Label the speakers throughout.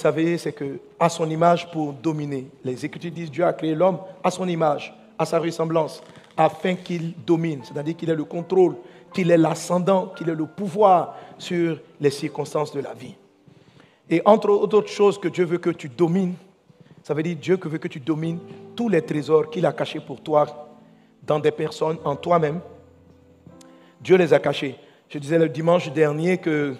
Speaker 1: savez, c'est qu'à son image pour dominer. Les Écritures disent que Dieu a créé l'homme à son image, à sa ressemblance, afin qu'il domine, c'est-à-dire qu'il ait le contrôle, qu'il ait l'ascendant, qu'il ait le pouvoir sur les circonstances de la vie. Et entre autres choses que Dieu veut que tu domines, ça veut dire Dieu veut que tu domines tous les trésors qu'il a cachés pour toi dans des personnes, en toi-même. Dieu les a cachés. Je disais le dimanche dernier qu'il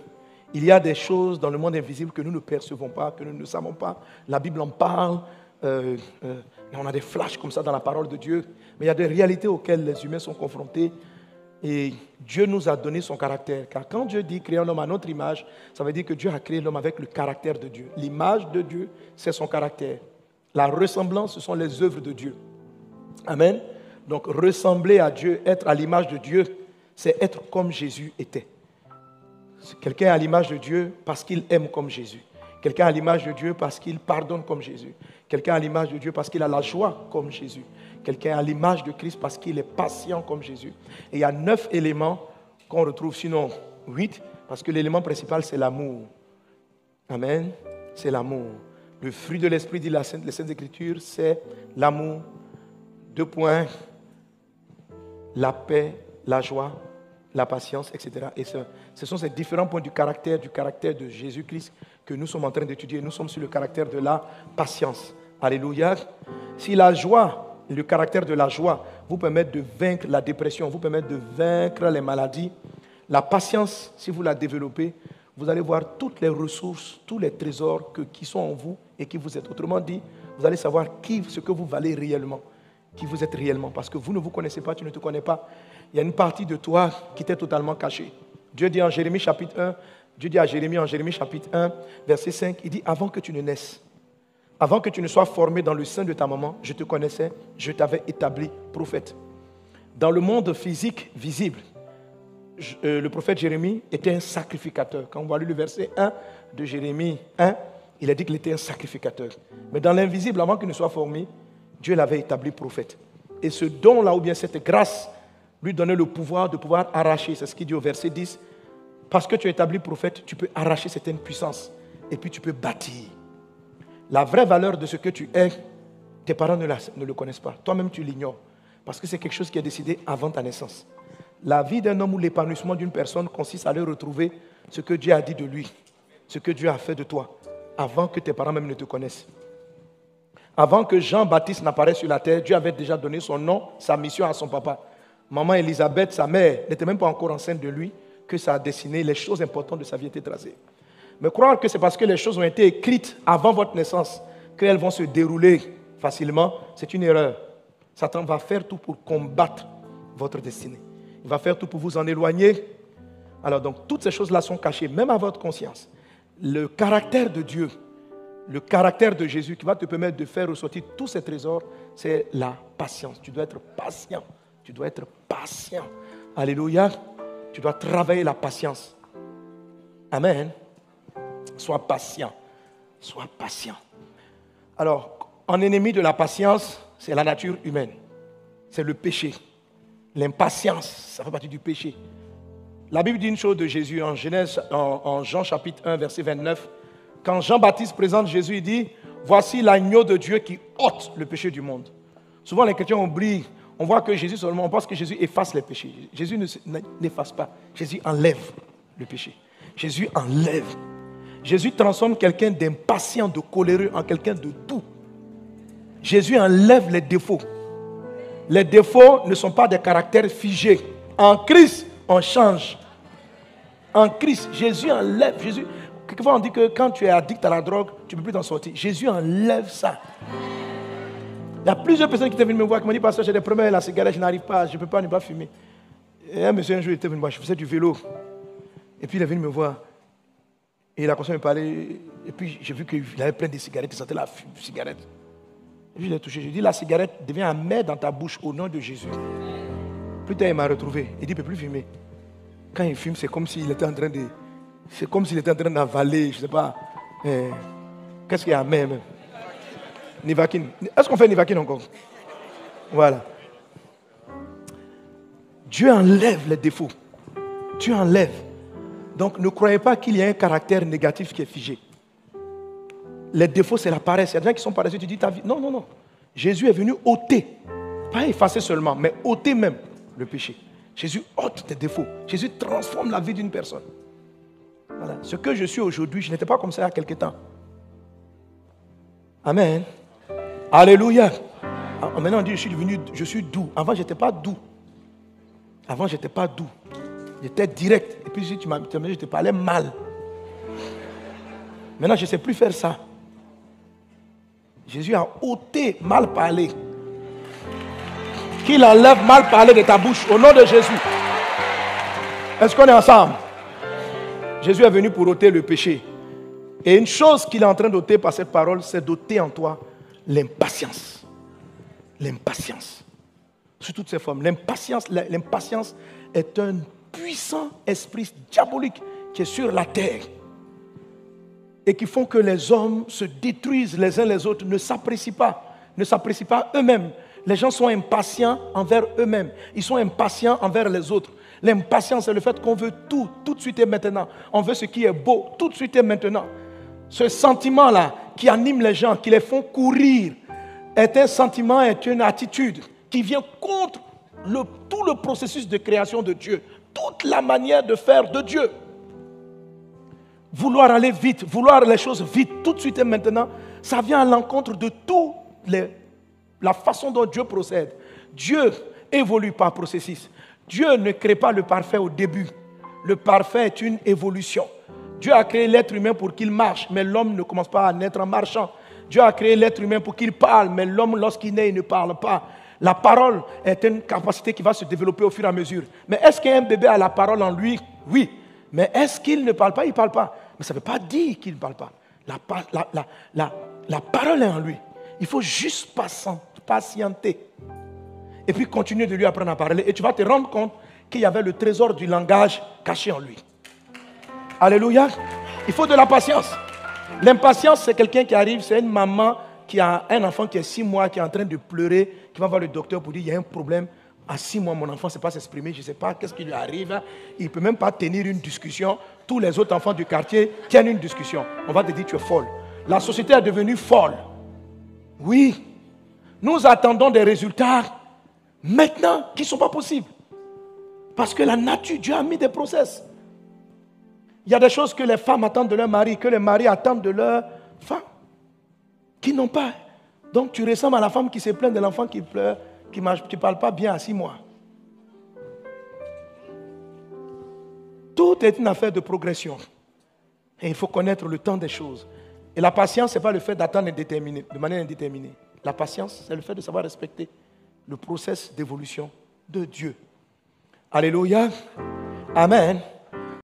Speaker 1: y a des choses dans le monde invisible que nous ne percevons pas, que nous ne savons pas. La Bible en parle. On a des flashs comme ça dans la parole de Dieu. Mais il y a des réalités auxquelles les humains sont confrontés. Et Dieu nous a donné son caractère. Car quand Dieu dit créer un homme à notre image, ça veut dire que Dieu a créé l'homme avec le caractère de Dieu. L'image de Dieu, c'est son caractère. La ressemblance, ce sont les œuvres de Dieu. Amen. Donc ressembler à Dieu, être à l'image de Dieu, c'est être comme Jésus était. Quelqu'un est à l'image de Dieu parce qu'il aime comme Jésus. Quelqu'un est à l'image de Dieu parce qu'il pardonne comme Jésus. Quelqu'un est à l'image de Dieu parce qu'il a la joie comme Jésus. Quelqu'un est à l'image de Christ parce qu'il est patient comme Jésus. Et il y a 9 éléments qu'on retrouve, sinon 8, parce que l'élément principal, c'est l'amour. Amen. C'est l'amour. Le fruit de l'esprit, dit les Saintes Écritures, c'est l'amour. 2 points. La paix, la joie, la patience, etc. Et ce sont ces différents points du caractère de Jésus-Christ que nous sommes en train d'étudier. Nous sommes sur le caractère de la patience. Alléluia. Si la joie, le caractère de la joie vous permet de vaincre la dépression, vous permet de vaincre les maladies, la patience, si vous la développez, vous allez voir toutes les ressources, tous les trésors qui sont en vous et qui vous êtes. Autrement dit, vous allez savoir ce que vous valez réellement, qui vous êtes réellement. Parce que vous ne vous connaissez pas, tu ne te connais pas. Il y a une partie de toi qui t'est totalement cachée. Dieu dit en Jérémie chapitre 1, Dieu dit à Jérémie en Jérémie chapitre 1, verset 5, il dit, avant que tu ne naisses, avant que tu ne sois formé dans le sein de ta maman, je te connaissais, je t'avais établi prophète. Dans le monde physique visible, le prophète Jérémie était un sacrificateur. Quand on va lire le verset 1 de Jérémie 1, il a dit qu'il était un sacrificateur. Mais dans l'invisible, avant qu'il ne soit formé, Dieu l'avait établi prophète. Et ce don-là, ou bien cette grâce, lui donnait le pouvoir de pouvoir arracher. C'est ce qu'il dit au verset 10. Parce que tu es établi prophète, tu peux arracher certaines puissances. Et puis tu peux bâtir. La vraie valeur de ce que tu es, tes parents ne le connaissent pas. Toi-même, tu l'ignores. Parce que c'est quelque chose qui est décidé avant ta naissance. La vie d'un homme ou l'épanouissement d'une personne consiste à aller retrouver ce que Dieu a dit de lui, ce que Dieu a fait de toi, avant que tes parents même ne te connaissent. Avant que Jean-Baptiste n'apparaisse sur la terre, Dieu avait déjà donné son nom, sa mission à son papa. Maman Élisabeth, sa mère, n'était même pas encore enceinte de lui, que ça a dessiné, les choses importantes de sa vie étaient tracées. Mais croire que c'est parce que les choses ont été écrites avant votre naissance qu'elles vont se dérouler facilement, c'est une erreur. Satan va faire tout pour combattre votre destinée. Il va faire tout pour vous en éloigner. Alors donc, toutes ces choses-là sont cachées, même à votre conscience. Le caractère de Dieu, le caractère de Jésus qui va te permettre de faire ressortir tous ces trésors, c'est la patience. Tu dois être patient. Tu dois être patient. Alléluia. Tu dois travailler la patience. Amen. Sois patient. Sois patient. Alors, un ennemi de la patience, c'est la nature humaine. C'est le péché. L'impatience, ça fait partie du péché. La Bible dit une chose de Jésus en Jean chapitre 1, verset 29. Quand Jean-Baptiste présente Jésus, il dit, voici l'agneau de Dieu qui ôte le péché du monde. Souvent les chrétiens oublient, on voit que Jésus seulement, on pense que Jésus efface les péchés. Jésus n'efface pas, Jésus enlève le péché. Jésus enlève. Jésus transforme quelqu'un d'impatient, de coléreux en quelqu'un de doux. Jésus enlève les défauts. Les défauts ne sont pas des caractères figés. En Christ, on change. En Christ, Jésus enlève. Quelquefois, on dit que quand tu es addict à la drogue, tu ne peux plus t'en sortir. Jésus enlève ça. Il y a plusieurs personnes qui étaient venues me voir, qui m'ont dit, pasteur, j'ai des problèmes avec la cigarette, je n'arrive pas, je ne peux pas ne pas fumer. Et un monsieur, un jour, il était venu me voir, je faisais du vélo. Et puis, il est venu me voir. Et il a commencé à me parler. Et puis, j'ai vu qu'il avait plein de cigarettes, il sentait la cigarette. Et puis, je l'ai touché. J'ai dit, la cigarette devient amère dans ta bouche au nom de Jésus. Plus tard, il m'a retrouvé. Il dit, il ne peut plus fumer. Quand il fume, c'est comme s'il était en train de... C'est comme s'il était en train d'avaler, je ne sais pas. Qu'est-ce qu'il y a amer même? Nivaquine. Est-ce qu'on fait Nivaquine encore? Voilà. Dieu enlève les défauts. Dieu enlève. Donc ne croyez pas qu'il y a un caractère négatif qui est figé. Les défauts, c'est la paresse. Il y a des gens qui sont paresseux, tu dis ta vie. Non, non, non. Jésus est venu ôter. Pas effacer seulement, mais ôter même le péché. Jésus ôte tes défauts. Jésus transforme la vie d'une personne. Voilà. Ce que je suis aujourd'hui, je n'étais pas comme ça il y a quelque temps. Amen. Alléluia. Maintenant on dit je suis doux. Avant, je n'étais pas doux. Avant, je n'étais pas doux. J'étais direct. Et puis si tu m'as dit, je te parlais mal. Maintenant, je ne sais plus faire ça. Jésus a ôté mal parler. Qu'il enlève mal parler de ta bouche au nom de Jésus. Est-ce qu'on est ensemble? Jésus est venu pour ôter le péché. Et une chose qu'il est en train d'ôter par cette parole, c'est d'ôter en toi l'impatience. L'impatience. Sous toutes ses formes. L'impatience est un puissant esprit diabolique qui est sur la terre. Et qui font que les hommes se détruisent les uns les autres, ne s'apprécient pas eux-mêmes. Les gens sont impatients envers eux-mêmes. Ils sont impatients envers les autres. L'impatience, c'est le fait qu'on veut tout de suite et maintenant. On veut ce qui est beau, tout de suite et maintenant. Ce sentiment-là qui anime les gens, qui les font courir, est un sentiment, est une attitude qui vient contre tout le processus de création de Dieu, toute la manière de faire de Dieu. Vouloir aller vite, vouloir les choses vite, tout de suite et maintenant, ça vient à l'encontre de toute la façon dont Dieu procède. Dieu évolue par processus. Dieu ne crée pas le parfait au début. Le parfait est une évolution. Dieu a créé l'être humain pour qu'il marche, mais l'homme ne commence pas à naître en marchant. Dieu a créé l'être humain pour qu'il parle, mais l'homme, lorsqu'il naît, il ne parle pas. La parole est une capacité qui va se développer au fur et à mesure. Mais est-ce qu'un bébé a la parole en lui? Oui. Mais est-ce qu'il ne parle pas? Il ne parle pas. Mais ça ne veut pas dire qu'il ne parle pas. La parole est en lui. Il faut juste patienter. Et puis continuer de lui apprendre à parler. Et tu vas te rendre compte qu'il y avait le trésor du langage caché en lui. Alléluia. Il faut de la patience. L'impatience, c'est quelqu'un qui arrive, c'est une maman qui a un enfant qui est 6 mois, qui est en train de pleurer, qui va voir le docteur pour dire il y a un problème. À 6 mois, mon enfant ne sait pas s'exprimer, je ne sais pas qu'est-ce qui lui arrive. Il ne peut même pas tenir une discussion. Tous les autres enfants du quartier tiennent une discussion. On va te dire tu es folle. La société est devenue folle. Oui. Nous attendons des résultats maintenant qui ne sont pas possibles. Parce que la nature, Dieu a mis des process. Il y a des choses que les femmes attendent de leur mari, que les maris attendent de leur femme, qui n'ont pas. Donc tu ressembles à la femme qui se plaint de l'enfant qui pleure, qui ne parle pas bien à 6 mois. Tout est une affaire de progression. Et il faut connaître le temps des choses. Et la patience, ce n'est pas le fait d'attendre de manière indéterminée. La patience, c'est le fait de savoir respecter le processus d'évolution de Dieu. Alléluia. Amen.